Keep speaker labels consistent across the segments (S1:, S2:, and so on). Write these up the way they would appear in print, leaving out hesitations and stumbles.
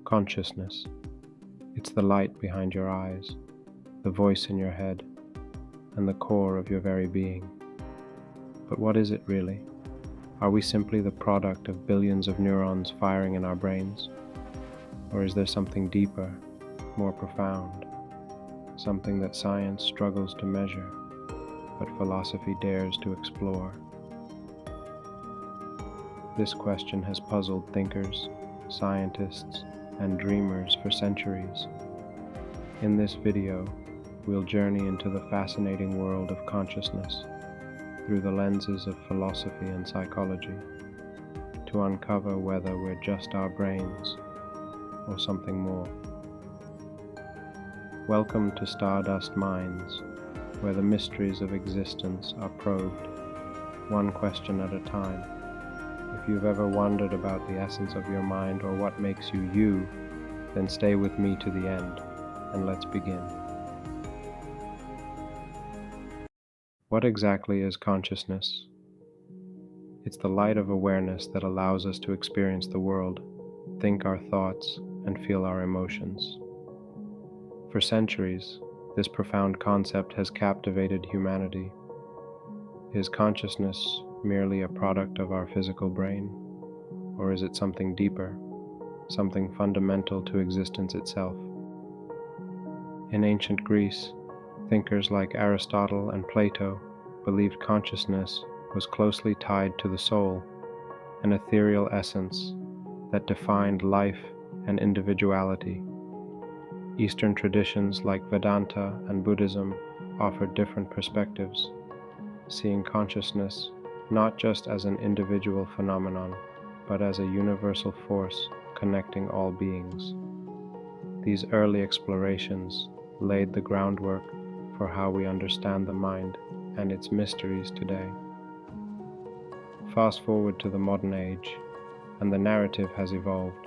S1: Consciousness. It's the light behind your eyes, the voice in your head, and the core of your very being. But what is it really? Are we simply the product of billions of neurons firing in our brains? Or is there something deeper, more profound, something that science struggles to measure, but philosophy dares to explore? This question has puzzled thinkers, scientists, and dreamers for centuries. In this video, we'll journey into the fascinating world of consciousness through the lenses of philosophy and psychology to uncover whether we're just our brains or something more. Welcome to Stardust Minds, where the mysteries of existence are probed, one question at a time. If you've ever wondered about the essence of your mind or what makes you you, then stay with me to the end, and let's begin. What exactly is consciousness? It's the light of awareness that allows us to experience the world, think our thoughts, and feel our emotions. For centuries, this profound concept has captivated humanity. Is consciousness merely a product of our physical brain, or is it something deeper, something fundamental to existence itself? In ancient Greece, thinkers like Aristotle and Plato believed consciousness was closely tied to the soul, an ethereal essence that defined life and individuality. Eastern traditions like Vedanta and Buddhism offered different perspectives, seeing consciousness not just as an individual phenomenon, but as a universal force connecting all beings. These early explorations laid the groundwork for how we understand the mind and its mysteries today. Fast forward to the modern age, and the narrative has evolved.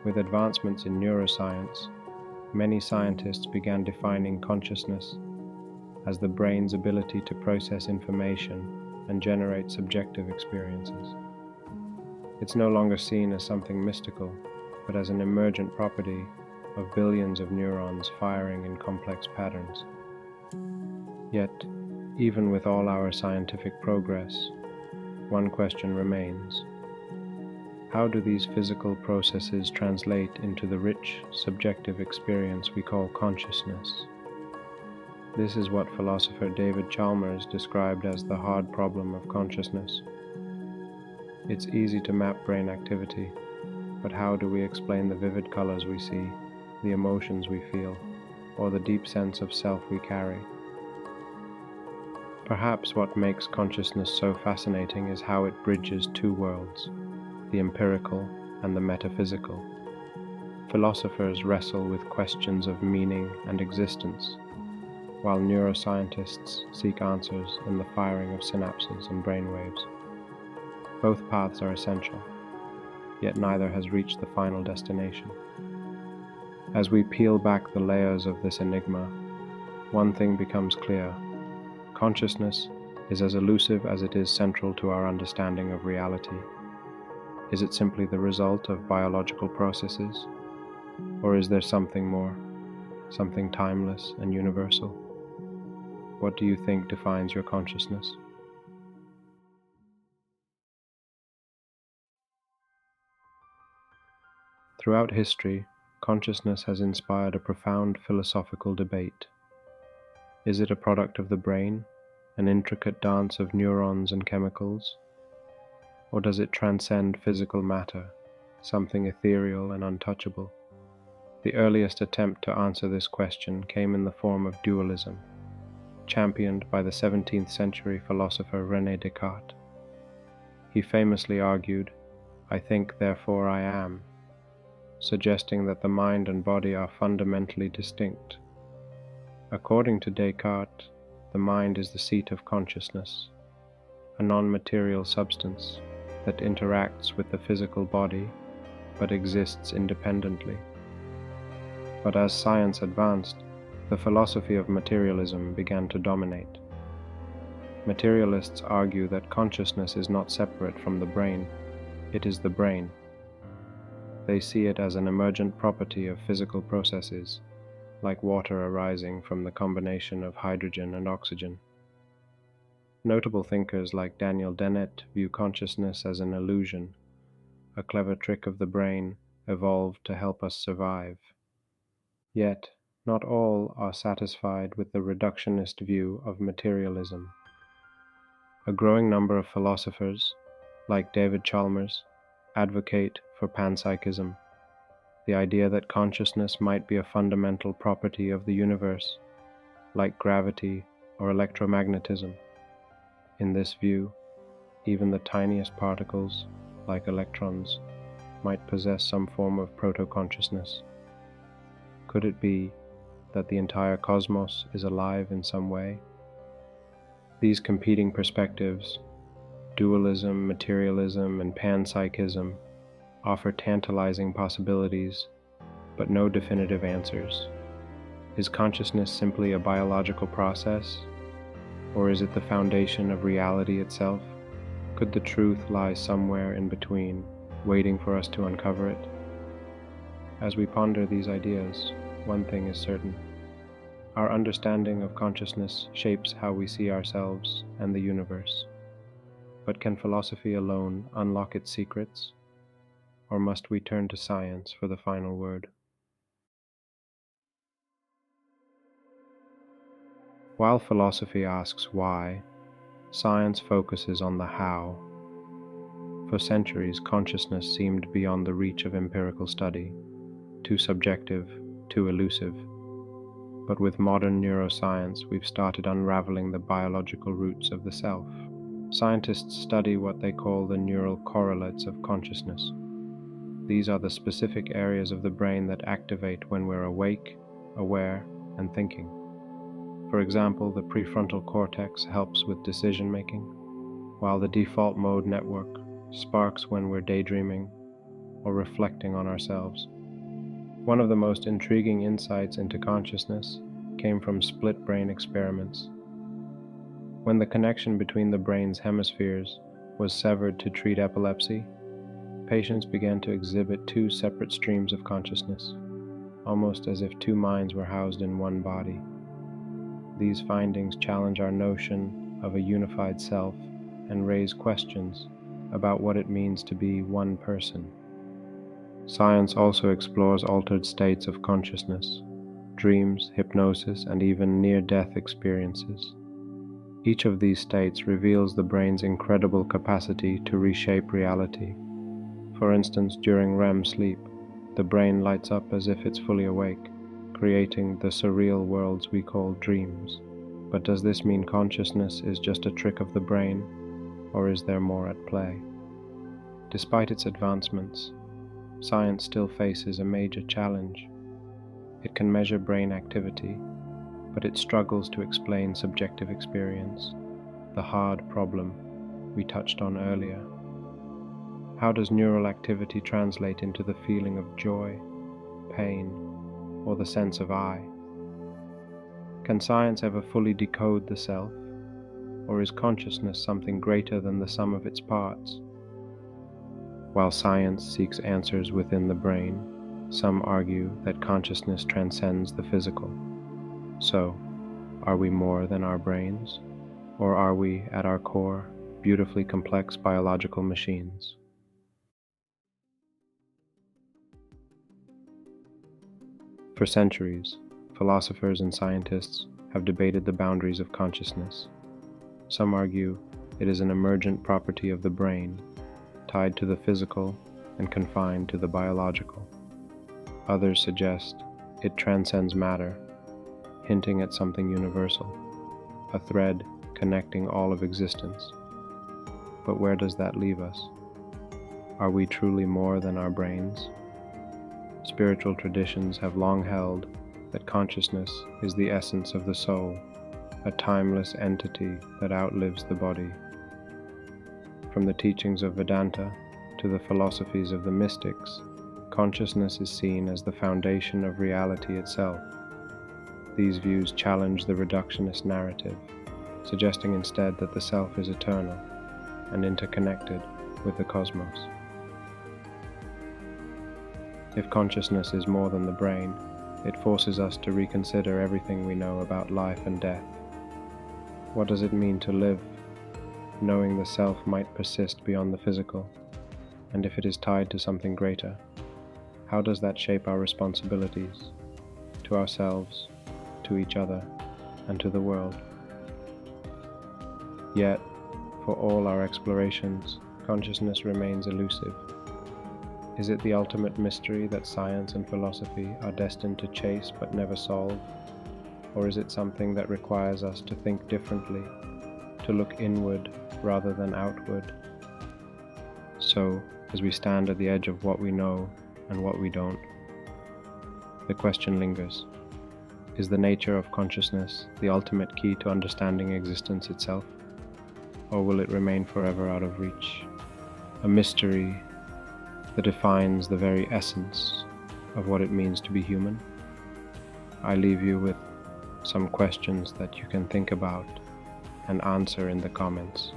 S1: With advancements in neuroscience, many scientists began defining consciousness as the brain's ability to process information and generate subjective experiences. It's no longer seen as something mystical, but as an emergent property of billions of neurons firing in complex patterns. Yet, even with all our scientific progress, one question remains. How do these physical processes translate into the rich, subjective experience we call consciousness? This is what philosopher David Chalmers described as the hard problem of consciousness. It's easy to map brain activity, but how do we explain the vivid colors we see, the emotions we feel, or the deep sense of self we carry? Perhaps what makes consciousness so fascinating is how it bridges two worlds, the empirical and the metaphysical. Philosophers wrestle with questions of meaning and existence, while neuroscientists seek answers in the firing of synapses and brainwaves. Both paths are essential, yet neither has reached the final destination. As we peel back the layers of this enigma, one thing becomes clear. Consciousness is as elusive as it is central to our understanding of reality. Is it simply the result of biological processes? Or is there something more, something timeless and universal? What do you think defines your consciousness? Throughout history, consciousness has inspired a profound philosophical debate. Is it a product of the brain, an intricate dance of neurons and chemicals? Or does it transcend physical matter, something ethereal and untouchable? The earliest attempt to answer this question came in the form of dualism, championed by the 17th century philosopher René Descartes. He famously argued, "I think, therefore I am," suggesting that the mind and body are fundamentally distinct. According to Descartes, the mind is the seat of consciousness, a non-material substance that interacts with the physical body but exists independently. But as science advanced, the philosophy of materialism began to dominate. Materialists argue that consciousness is not separate from the brain, it is the brain. They see it as an emergent property of physical processes, like water arising from the combination of hydrogen and oxygen. Notable thinkers like Daniel Dennett view consciousness as an illusion, a clever trick of the brain evolved to help us survive. Yet, not all are satisfied with the reductionist view of materialism. A growing number of philosophers, like David Chalmers, advocate for panpsychism, the idea that consciousness might be a fundamental property of the universe, like gravity or electromagnetism. In this view, even the tiniest particles, like electrons, might possess some form of proto-consciousness. Could it be that the entire cosmos is alive in some way? These competing perspectives, dualism, materialism, and panpsychism, offer tantalizing possibilities, but no definitive answers. Is consciousness simply a biological process, or is it the foundation of reality itself? Could the truth lie somewhere in between, waiting for us to uncover it? As we ponder these ideas, one thing is certain. Our understanding of consciousness shapes how we see ourselves and the universe. But can philosophy alone unlock its secrets? Or must we turn to science for the final word? While philosophy asks why, science focuses on the how. For centuries, consciousness seemed beyond the reach of empirical study, too subjective, too elusive. But with modern neuroscience, we've started unraveling the biological roots of the self. Scientists study what they call the neural correlates of consciousness. These are the specific areas of the brain that activate when we're awake, aware, and thinking. For example, the prefrontal cortex helps with decision-making, while the default mode network sparks when we're daydreaming or reflecting on ourselves. One of the most intriguing insights into consciousness came from split brain experiments. When the connection between the brain's hemispheres was severed to treat epilepsy, patients began to exhibit two separate streams of consciousness, almost as if two minds were housed in one body. These findings challenge our notion of a unified self and raise questions about what it means to be one person. Science also explores altered states of consciousness, dreams, hypnosis, and even near-death experiences. Each of these states reveals the brain's incredible capacity to reshape reality. For instance, during REM sleep, the brain lights up as if it's fully awake, creating the surreal worlds we call dreams. But does this mean consciousness is just a trick of the brain, or is there more at play? Despite its advancements, science still faces a major challenge. It can measure brain activity, but it struggles to explain subjective experience, the hard problem we touched on earlier. How does neural activity translate into the feeling of joy, pain, or the sense of I? Can science ever fully decode the self, or is consciousness something greater than the sum of its parts? While science seeks answers within the brain, some argue that consciousness transcends the physical. So, are we more than our brains, or are we, at our core, beautifully complex biological machines? For centuries, philosophers and scientists have debated the boundaries of consciousness. Some argue it is an emergent property of the brain, tied to the physical and confined to the biological. Others suggest it transcends matter, hinting at something universal, a thread connecting all of existence. But where does that leave us? Are we truly more than our brains? Spiritual traditions have long held that consciousness is the essence of the soul, a timeless entity that outlives the body. From the teachings of Vedanta to the philosophies of the mystics, consciousness is seen as the foundation of reality itself. These views challenge the reductionist narrative, suggesting instead that the self is eternal and interconnected with the cosmos. If consciousness is more than the brain, it forces us to reconsider everything we know about life and death. What does it mean to live, knowing the self might persist beyond the physical? And if it is tied to something greater, how does that shape our responsibilities to ourselves, to each other, and to the world? Yet, for all our explorations, consciousness remains elusive. Is it the ultimate mystery that science and philosophy are destined to chase but never solve? Or is it something that requires us to think differently, to look inward rather than outward? So, as we stand at the edge of what we know and what we don't, the question lingers. Is the nature of consciousness the ultimate key to understanding existence itself? Or will it remain forever out of reach? A mystery that defines the very essence of what it means to be human? I leave you with some questions that you can think about and answer in the comments.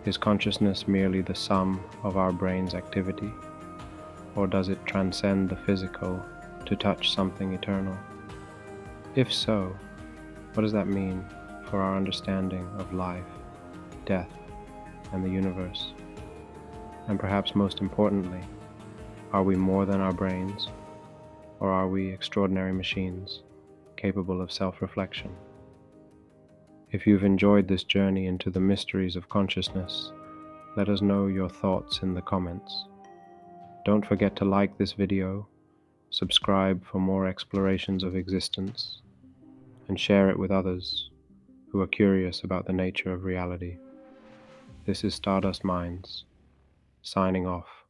S1: Is consciousness merely the sum of our brain's activity? Or does it transcend the physical to touch something eternal? If so, what does that mean for our understanding of life, death, and the universe? And perhaps most importantly, are we more than our brains, or are we extraordinary machines capable of self-reflection? If you've enjoyed this journey into the mysteries of consciousness, let us know your thoughts in the comments. Don't forget to like this video, subscribe for more explorations of existence, and share it with others who are curious about the nature of reality. This is Stardust Minds, signing off.